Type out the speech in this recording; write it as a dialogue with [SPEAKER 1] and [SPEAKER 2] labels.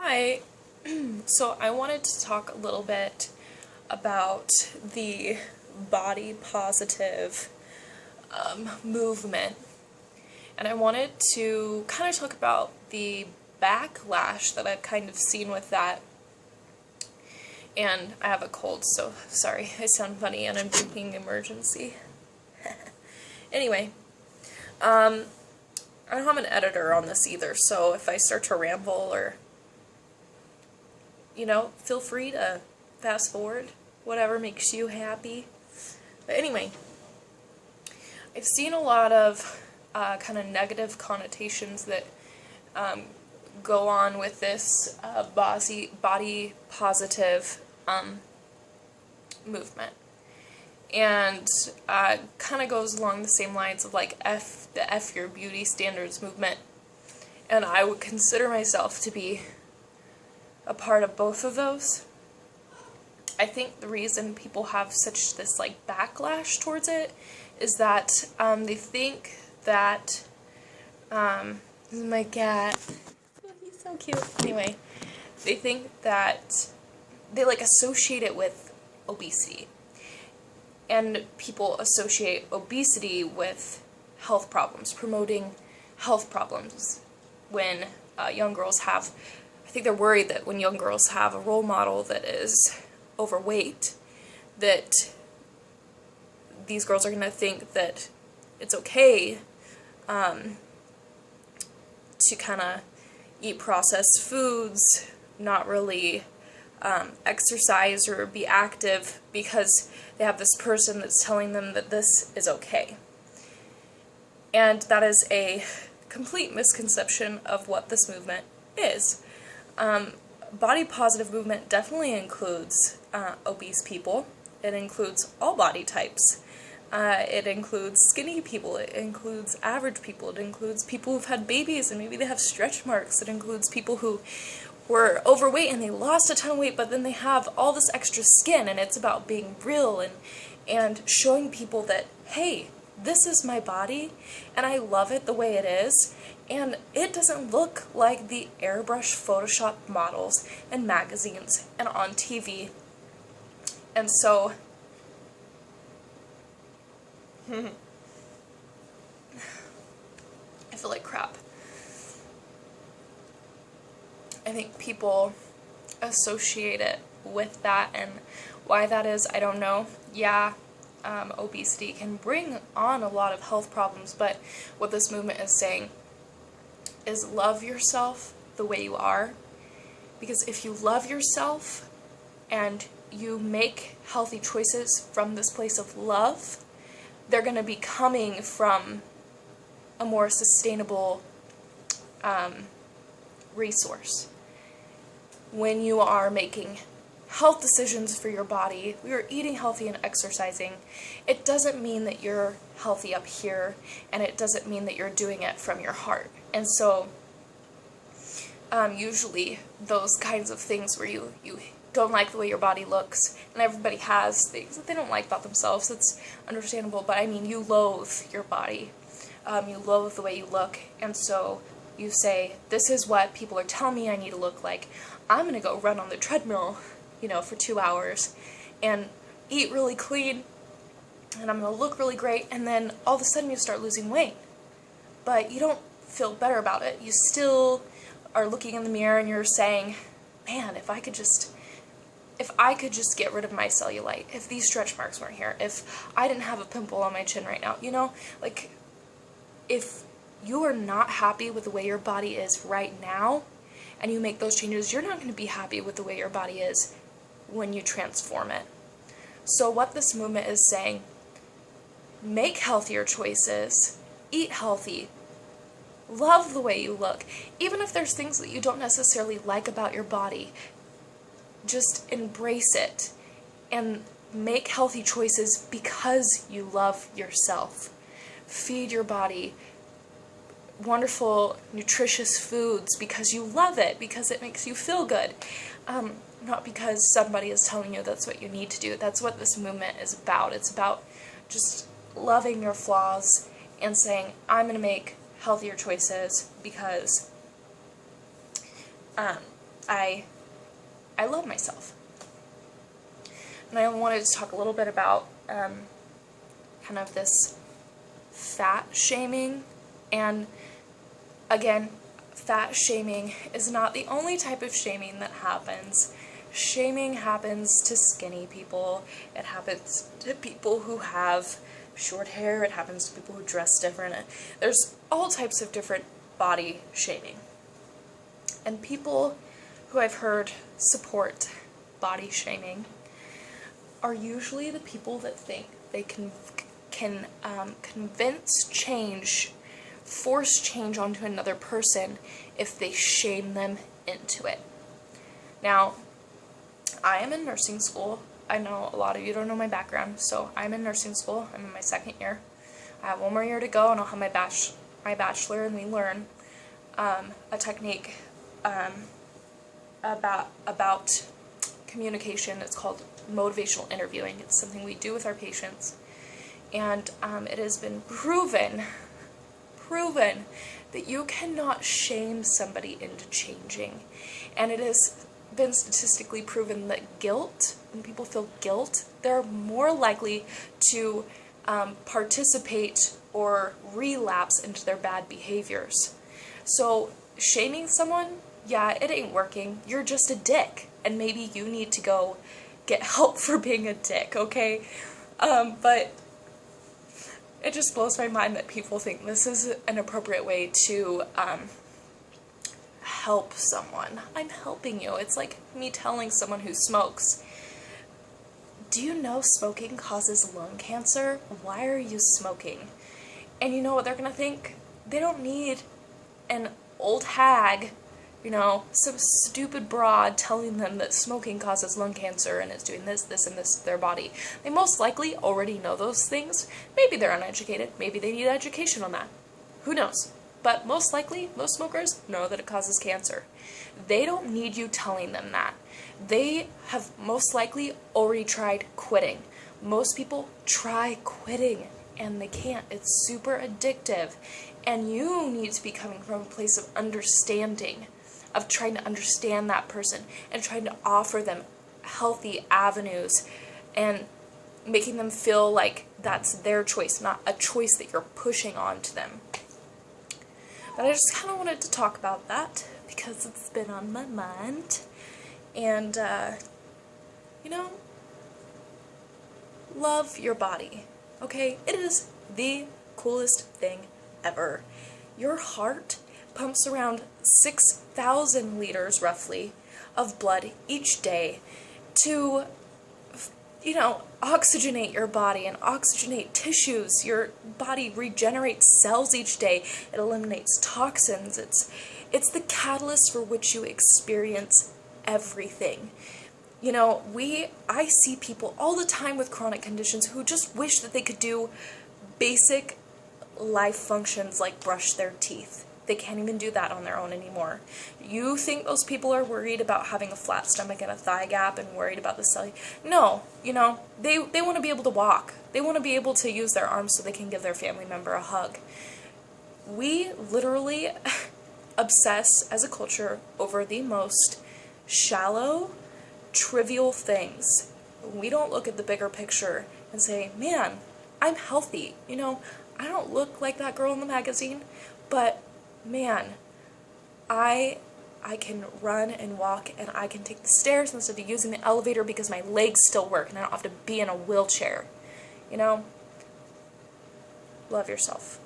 [SPEAKER 1] Hi. So I wanted to talk a little bit about the body positive movement. And I wanted to kind of talk about the backlash that I've kind of seen with that. And I have a cold, so sorry, I sound funny and I'm drinking Emergency. Anyway, I don't have an editor on this either, so if I start to ramble or feel free to fast forward, whatever makes you happy. But anyway, I've seen a lot of kind of negative connotations that go on with this body positive movement. And kind of goes along the same lines of like the F your beauty standards movement. And I would consider myself to be a part of both of those. I think the reason people have such this like backlash towards it is that they think that this is my cat. Oh, he's so cute. Anyway, they think that they like associate it with obesity. And people associate obesity with health problems, promoting health problems when young girls have. I think they're worried that when young girls have a role model that is overweight, that these girls are going to think that it's okay to kind of eat processed foods, not really exercise or be active because they have this person that's telling them that this is okay. And that is a complete misconception of what this movement is. Body positive movement definitely includes obese people. It includes all body types. It includes skinny people. It includes average people. It includes people who've had babies and maybe they have stretch marks. It includes people who were overweight and they lost a ton of weight, but then they have all this extra skin, and it's about being real and showing people that, hey, this is my body, and I love it the way it is, and it doesn't look like the airbrush Photoshop models in magazines and on TV. And so, I feel like crap. I think people associate it with that, and why that is, I don't know. Yeah, obesity can bring on a lot of health problems, but what this movement is saying is love yourself the way you are, because if you love yourself and you make healthy choices from this place of love, they're going to be coming from a more sustainable resource. When you are making health decisions for your body, you're eating healthy and exercising, it doesn't mean that you're healthy up here, and it doesn't mean that you're doing it from your heart. And so, usually those kinds of things where you don't like the way your body looks, and everybody has things that they don't like about themselves, it's understandable, but I mean, you loathe your body. You loathe the way you look, and so you say, this is what people are telling me I need to look like. I'm going to go run on the treadmill, for 2 hours and eat really clean, and I'm going to look really great, and then all of a sudden you start losing weight. But you don't feel better about it. You still are looking in the mirror and you're saying, man, if I could just get rid of my cellulite, if these stretch marks weren't here, if I didn't have a pimple on my chin right now, like, if you are not happy with the way your body is right now, and you make those changes, you're not going to be happy with the way your body is when you transform it. So what this movement is saying, make healthier choices, eat healthy, love the way you look. Even if there's things that you don't necessarily like about your body, just embrace it and make healthy choices because you love yourself. Feed your body wonderful, nutritious foods because you love it, because it makes you feel good. Not because somebody is telling you that's what you need to do. That's what this movement is about. It's about just loving your flaws and saying, I'm going to make healthier choices because I love myself. And I wanted to talk a little bit about kind of this fat shaming. And again, fat shaming is not the only type of shaming that happens. Shaming happens to skinny people. It happens to people who have short hair. It happens to people who dress different. There's all types of different body shaming. And people who I've heard support body shaming are usually the people that think they can convince change, force change onto another person if they shame them into it. Now, I am in nursing school. I know a lot of you don't know my background, so I'm in nursing school. I'm in my 2nd year. I have 1 more year to go, and I'll have my bachelor, and we learn a technique about communication. It's called motivational interviewing. It's something we do with our patients, and it has been proven that you cannot shame somebody into changing. And it has been statistically proven that guilt, when people feel guilt, they're more likely to participate or relapse into their bad behaviors. So shaming someone, yeah, it ain't working. You're just a dick, and maybe you need to go get help for being a dick, okay? But it just blows my mind that people think this is an appropriate way to help someone. I'm helping you. It's like me telling someone who smokes, do you know smoking causes lung cancer? Why are you smoking? And you know what they're gonna think? They don't need an old hag, you know, some stupid broad telling them that smoking causes lung cancer and it's doing this, this, and this to their body. They most likely already know those things. Maybe they're uneducated. Maybe they need education on that. Who knows? But most likely, most smokers know that it causes cancer. They don't need you telling them that. They have most likely already tried quitting. Most people try quitting and they can't. It's super addictive. And you need to be coming from a place of understanding, of trying to understand that person and trying to offer them healthy avenues and making them feel like that's their choice, not a choice that you're pushing onto them. But I just kind of wanted to talk about that because it's been on my mind. And, you know, love your body, okay? It is the coolest thing ever. Your heart pumps around 6,000 liters, roughly, of blood each day to, you know, oxygenate your body and oxygenate tissues. Your body regenerates cells each day. It eliminates toxins. It's the catalyst for which you experience everything. You know, I see people all the time with chronic conditions who just wish that they could do basic life functions like brush their teeth. They can't even do that on their own anymore. You think those people are worried about having a flat stomach and a thigh gap and worried about the cell? No, you know, they want to be able to walk. They want to be able to use their arms so they can give their family member a hug. We literally obsess as a culture over the most shallow, trivial things. We don't look at the bigger picture and say, man, I'm healthy. You know, I don't look like that girl in the magazine, but man, I can run and walk and I can take the stairs instead of using the elevator because my legs still work and I don't have to be in a wheelchair. You know, love yourself.